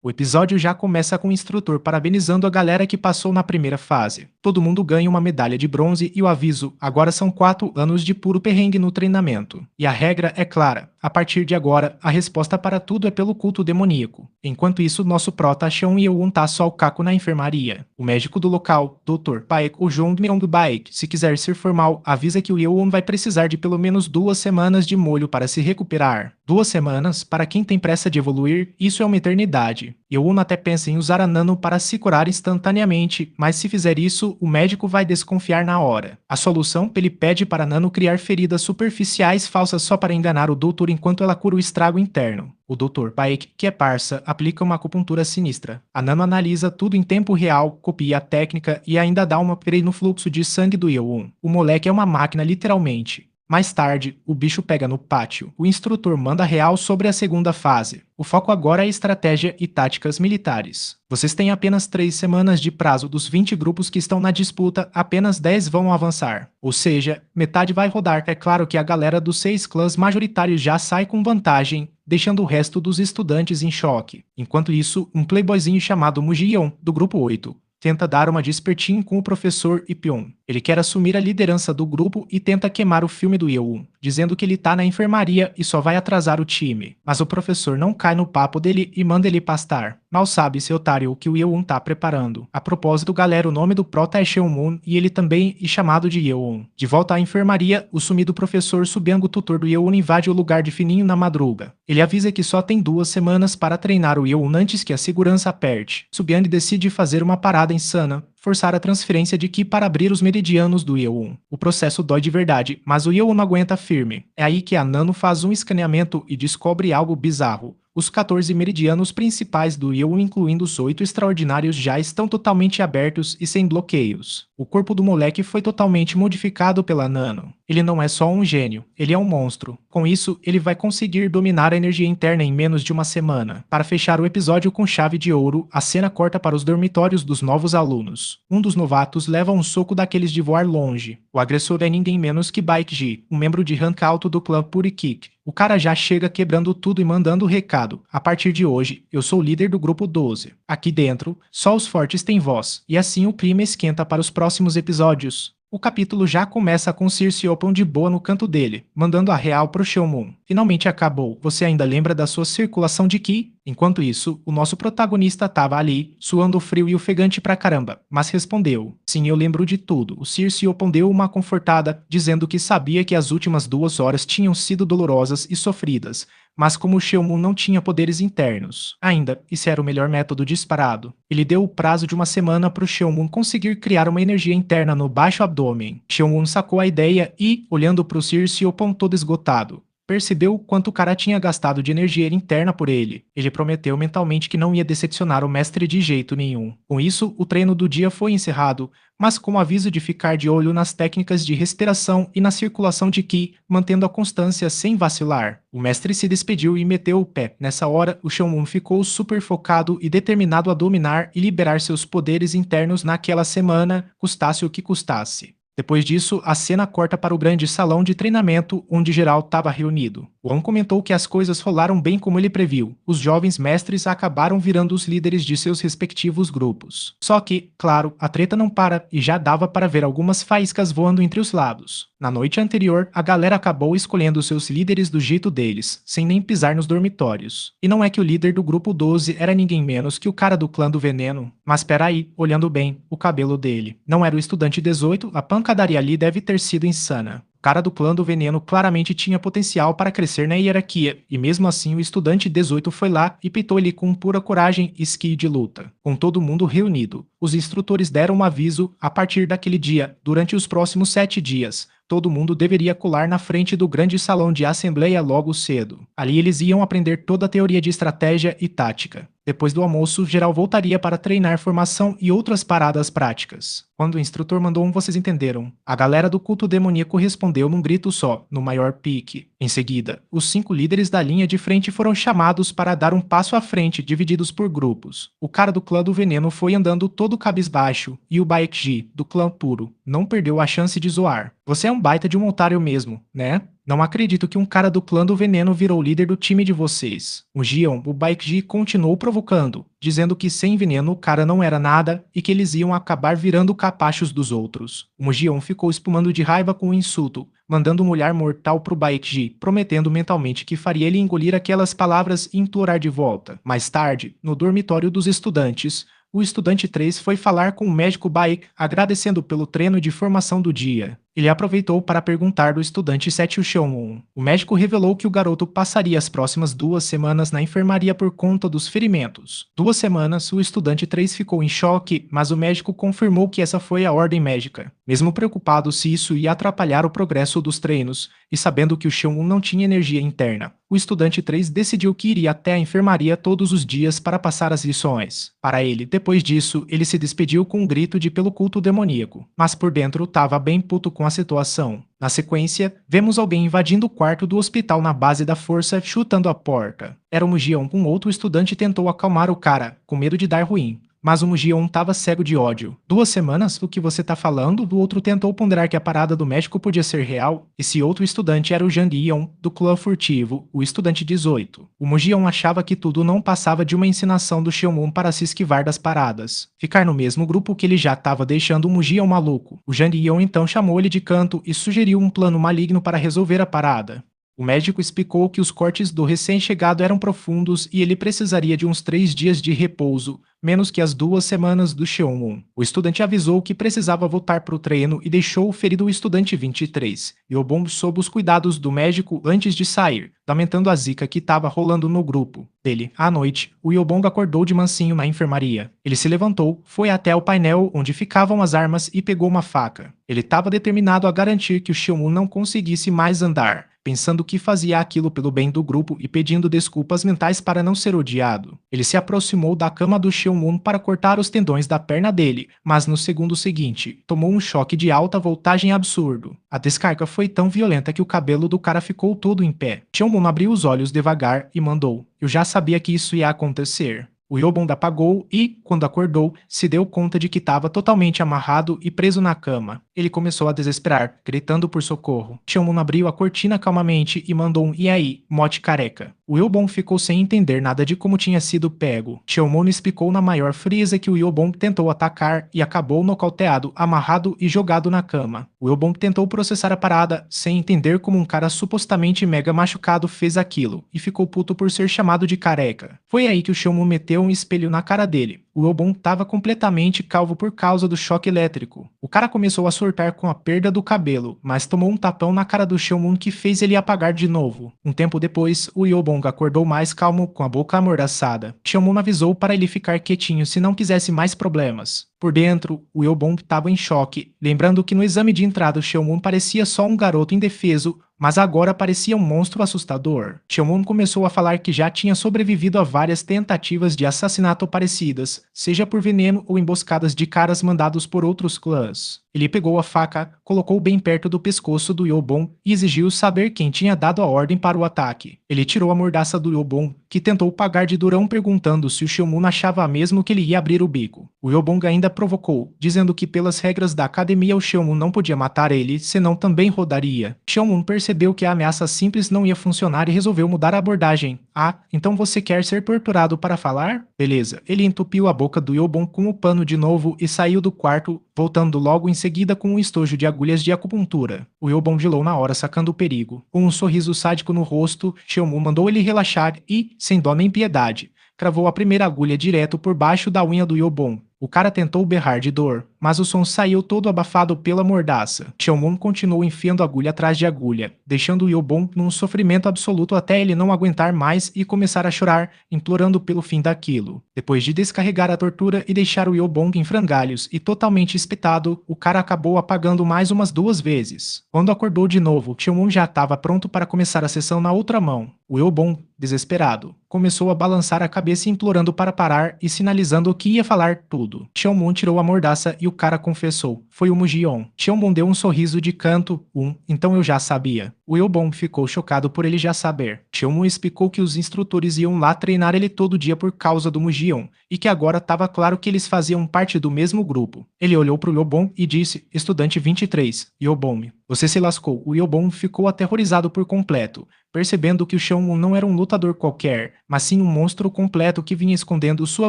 O episódio já começa com o instrutor parabenizando a galera que passou na primeira fase. Todo mundo ganha uma medalha de bronze e o aviso: agora são 4 anos de puro perrengue no treinamento. E a regra é clara: a partir de agora, a resposta para tudo é pelo culto demoníaco. Enquanto isso, nosso prota Sean Yeon tá só o caco na enfermaria. O médico do local, Dr. Baek, o João Myung Baek, se quiser ser formal, avisa que o Yeon vai precisar de pelo menos 2 semanas de molho para se recuperar. 2 semanas, para quem tem pressa de evoluir, isso é uma eternidade. Yeon até pensa em usar a Nano para se curar instantaneamente, mas se fizer isso, o médico vai desconfiar na hora. A solução, ele pede para a Nano criar feridas superficiais falsas só para enganar o doutor enquanto ela cura o estrago interno. O Dr. Baek, que é parça, aplica uma acupuntura sinistra. A Nano analisa tudo em tempo real, copia a técnica e ainda dá uma upgrade no fluxo de sangue do Yeon. O moleque é uma máquina literalmente. Mais tarde, o bicho pega no pátio. O instrutor manda real sobre a segunda fase. O foco agora é estratégia e táticas militares. Vocês têm apenas 3 semanas de prazo dos 20 grupos que estão na disputa, apenas 10 vão avançar. Ou seja, metade vai rodar. É claro que a galera dos 6 clãs majoritários já sai com vantagem, deixando o resto dos estudantes em choque. Enquanto isso, um playboyzinho chamado Mujion, do grupo 8, tenta dar uma despertinho com o professor Ipyon. Ele quer assumir a liderança do grupo e tenta queimar o filme do Yeon, dizendo que ele tá na enfermaria e só vai atrasar o time. Mas o professor não cai no papo dele e manda ele pastar. Mal sabe esse otário o que o Yeon tá preparando. A propósito, galera, o nome do prota é Seon-moon e ele também é chamado de Yeon. De volta à enfermaria, o sumido professor Subyang, o tutor do Yeon, invade o lugar de fininho na madruga. Ele avisa que só tem 2 semanas para treinar o Yeon antes que a segurança aperte. Subyang decide fazer uma parada insana, forçar a transferência de Ki para abrir os meridianos do Yeon. O processo dói de verdade, mas o Yeon não aguenta firme. É aí que a Nano faz um escaneamento e descobre algo bizarro. Os 14 meridianos principais do Yeon, incluindo os 8 extraordinários, já estão totalmente abertos e sem bloqueios. O corpo do moleque foi totalmente modificado pela Nano. Ele não é só um gênio, ele é um monstro. Com isso, ele vai conseguir dominar a energia interna em menos de uma semana. Para fechar o episódio com chave de ouro, a cena corta para os dormitórios dos novos alunos. Um dos novatos leva um soco daqueles de voar longe. O agressor é ninguém menos que Baekji, um membro de rank alto do clã Purikik. O cara já chega quebrando tudo e mandando o recado: a partir de hoje, eu sou o líder do grupo 12. Aqui dentro, só os fortes têm voz. E assim o clima esquenta para os próximos episódios. O capítulo já começa com Circe Open de boa no canto dele, mandando a real pro Seon-moon. Finalmente acabou, você ainda lembra da sua circulação de Ki? Enquanto isso, o nosso protagonista tava ali, suando frio e ofegante pra caramba, mas respondeu: sim, eu lembro de tudo. O Circe Open deu uma confortada, dizendo que sabia que as últimas 2 horas tinham sido dolorosas e sofridas, mas como o Seon-moon não tinha poderes internos ainda, esse era o melhor método disparado. Ele deu o prazo de 1 semana para o Seon-moon conseguir criar uma energia interna no baixo abdômen. Seon-moon sacou a ideia e, olhando para o Circe Open todo esgotado, percebeu quanto o cara tinha gastado de energia interna por ele. Ele prometeu mentalmente que não ia decepcionar o mestre de jeito nenhum. Com isso, o treino do dia foi encerrado, mas com o aviso de ficar de olho nas técnicas de respiração e na circulação de Ki, mantendo a constância sem vacilar. O mestre se despediu e meteu o pé. Nessa hora, o Seon-moon ficou super focado e determinado a dominar e liberar seus poderes internos naquela semana, custasse o que custasse. Depois disso, a cena corta para o grande salão de treinamento, onde geral estava reunido. Won comentou que as coisas rolaram bem como ele previu. Os jovens mestres acabaram virando os líderes de seus respectivos grupos. Só que, claro, a treta não para e já dava para ver algumas faíscas voando entre os lados. Na noite anterior, a galera acabou escolhendo seus líderes do jeito deles, sem nem pisar nos dormitórios. E não é que o líder do grupo 12 era ninguém menos que o cara do clã do veneno. Mas peraí, olhando bem, o cabelo dele. Não era o estudante 18, a pancadaria ali deve ter sido insana. O cara do clã do veneno claramente tinha potencial para crescer na hierarquia, e mesmo assim o estudante 18 foi lá e pitou ele com pura coragem e skill de luta. Com todo mundo reunido, os instrutores deram um aviso: a partir daquele dia, durante os próximos 7 dias, todo mundo deveria colar na frente do grande salão de assembleia logo cedo. Ali eles iam aprender toda a teoria de estratégia e tática. Depois do almoço, geral voltaria para treinar formação e outras paradas práticas. Quando o instrutor mandou um vocês entenderam, a galera do culto demoníaco respondeu num grito só, no maior pique. Em seguida, os 5 líderes da linha de frente foram chamados para dar um passo à frente, divididos por grupos. O cara do clã do veneno foi andando todo cabisbaixo, e o Baekji, do clã puro, não perdeu a chance de zoar. Você é um baita de um otário mesmo, né? Não acredito que um cara do clã do veneno virou líder do time de vocês. O Gion, o Baekji continuou provocando, dizendo que sem veneno o cara não era nada e que eles iam acabar virando capachos dos outros. O Mugion ficou espumando de raiva com o insulto, mandando um olhar mortal pro Baekji, prometendo mentalmente que faria ele engolir aquelas palavras e implorar de volta. Mais tarde, no dormitório dos estudantes, o estudante 3 foi falar com o médico Baek, agradecendo pelo treino de formação do dia. Ele aproveitou para perguntar do estudante 7 o Xiong'un. O médico revelou que o garoto passaria as próximas 2 semanas na enfermaria por conta dos ferimentos. 2 semanas, o estudante 3 ficou em choque, mas o médico confirmou que essa foi a ordem médica. Mesmo preocupado se isso ia atrapalhar o progresso dos treinos, e sabendo que o Xiong'un não tinha energia interna, o estudante 3 decidiu que iria até a enfermaria todos os dias para passar as lições. Para ele, depois disso, ele se despediu com um grito de pelo culto demoníaco, mas por dentro estava bem puto com a situação. Na sequência, vemos alguém invadindo o quarto do hospital na base da força, chutando a porta. Era o Mugion, um outro estudante tentou acalmar o cara, com medo de dar ruim. Mas o Mugion estava cego de ódio. 2 semanas? O que você tá falando? O outro tentou ponderar que a parada do médico podia ser real. Esse outro estudante era o Jang Yeon, do clã furtivo, o estudante 18. O Mugion achava que tudo não passava de uma ensinação do Xiong'un para se esquivar das paradas. Ficar no mesmo grupo que ele já estava deixando o Mugion maluco. O Jang Yeon então chamou ele de canto e sugeriu um plano maligno para resolver a parada. O médico explicou que os cortes do recém-chegado eram profundos e ele precisaria de uns 3 dias de repouso, menos que as 2 semanas do Xiong'un. O estudante avisou que precisava voltar para o treino e deixou o ferido estudante 23. Yobong sob os cuidados do médico antes de sair, lamentando a zica que estava rolando no grupo dele. À noite, o Yobong acordou de mansinho na enfermaria. Ele se levantou, foi até o painel onde ficavam as armas e pegou uma faca. Ele estava determinado a garantir que o Xiong'un não conseguisse mais andar, pensando que fazia aquilo pelo bem do grupo e pedindo desculpas mentais para não ser odiado. Ele se aproximou da cama do Xiong'un para cortar os tendões da perna dele, mas no segundo seguinte, tomou um choque de alta voltagem absurdo. A descarga foi tão violenta que o cabelo do cara ficou todo em pé. Xiong'un abriu os olhos devagar e mandou: "Eu já sabia que isso ia acontecer." O Yobong apagou e, quando acordou, se deu conta de que estava totalmente amarrado e preso na cama. Ele começou a desesperar, gritando por socorro. Xiong'un abriu a cortina calmamente e mandou um "E aí, mote careca?" O Yobong ficou sem entender nada de como tinha sido pego. Xiong'un explicou na maior frieza que o Yobong tentou atacar e acabou nocauteado, amarrado e jogado na cama. O Yobong tentou processar a parada, sem entender como um cara supostamente mega machucado fez aquilo, e ficou puto por ser chamado de careca. Foi aí que o Xiong'un meteu um espelho na cara dele. O Yobong estava completamente calvo por causa do choque elétrico. O cara começou a surtar com a perda do cabelo, mas tomou um tapão na cara do Xiong'un que fez ele apagar de novo. Um tempo depois, o Yobong acordou mais calmo, com a boca amordaçada. Xiong'un avisou para ele ficar quietinho se não quisesse mais problemas. Por dentro, o Yobong estava em choque, lembrando que no exame de entrada o Xiong'un parecia só um garoto indefeso, mas agora parecia um monstro assustador. Xiong'un começou a falar que já tinha sobrevivido a várias tentativas de assassinato parecidas, seja por veneno ou emboscadas de caras mandados por outros clãs. Ele pegou a faca, colocou bem perto do pescoço do Yobong e exigiu saber quem tinha dado a ordem para o ataque. Ele tirou a mordaça do Yobong, que tentou pagar de durão perguntando se o Xiong'un achava mesmo que ele ia abrir o bico. O Yobong ainda provocou, dizendo que pelas regras da academia o Xiong'un não podia matar ele, senão também rodaria. Xiong'un percebeu que a ameaça simples não ia funcionar e resolveu mudar a abordagem. "Ah, então você quer ser torturado para falar? Beleza." Ele entupiu a boca do Yobong com o pano de novo e saiu do quarto, voltando logo em seguida com um estojo de agulhas de acupuntura. O Yobong gelou na hora, sacando o perigo. Com um sorriso sádico no rosto, Xiong'un mandou ele relaxar e, sem dó nem piedade, cravou a primeira agulha direto por baixo da unha do Yobong. O cara tentou berrar de dor, mas o som saiu todo abafado pela mordaça. Xiong'un continuou enfiando agulha atrás de agulha, deixando o Yobong num sofrimento absoluto até ele não aguentar mais e começar a chorar, implorando pelo fim daquilo. Depois de descarregar a tortura e deixar o Yobong em frangalhos e totalmente espetado, o cara acabou apagando mais umas 2 vezes. Quando acordou de novo, Xiong'un já estava pronto para começar a sessão na outra mão. O Yobong, desesperado, começou a balançar a cabeça implorando para parar e sinalizando que ia falar tudo. Xiong'un tirou a mordaça e o cara confessou. Foi o Mugion. Xiong'un deu um sorriso de canto. Então eu já sabia. O Yobon ficou chocado por ele já saber. Xiaomu explicou que os instrutores iam lá treinar ele todo dia por causa do Mujion, e que agora estava claro que eles faziam parte do mesmo grupo. Ele olhou para o Yobon e disse, estudante 23, Yobon, você se lascou. O Yobon ficou aterrorizado por completo, percebendo que o Xiaomu não era um lutador qualquer, mas sim um monstro completo que vinha escondendo sua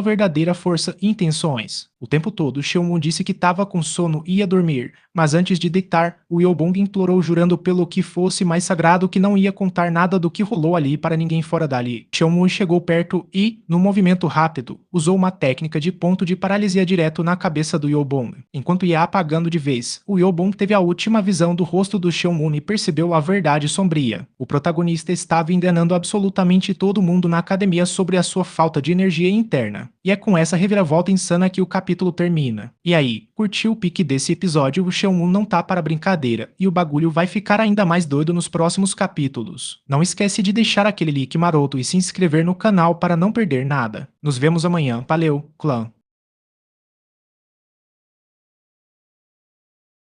verdadeira força e intenções. O tempo todo, Xiaomu disse que estava com sono e ia dormir, mas antes de deitar, o Yobong implorou jurando pelo que fosse mais sagrado que não ia contar nada do que rolou ali para ninguém fora dali. Xiaomu chegou perto e, num movimento rápido, usou uma técnica de ponto de paralisia direto na cabeça do Yobong. Enquanto ia apagando de vez, o Yobong teve a última visão do rosto do Xiaomu e percebeu a verdade sombria. O protagonista estava enganando absolutamente todo mundo na academia sobre a sua falta de energia interna. E é com essa reviravolta insana que o capítulo termina. E aí, curtiu o pique desse episódio? O Xiaomu não tá para brincadeira, e o bagulho vai ficar ainda mais doido nos próximos capítulos. Não esquece de deixar aquele like maroto e se inscrever no canal para não perder nada. Nos vemos amanhã. Valeu, clã!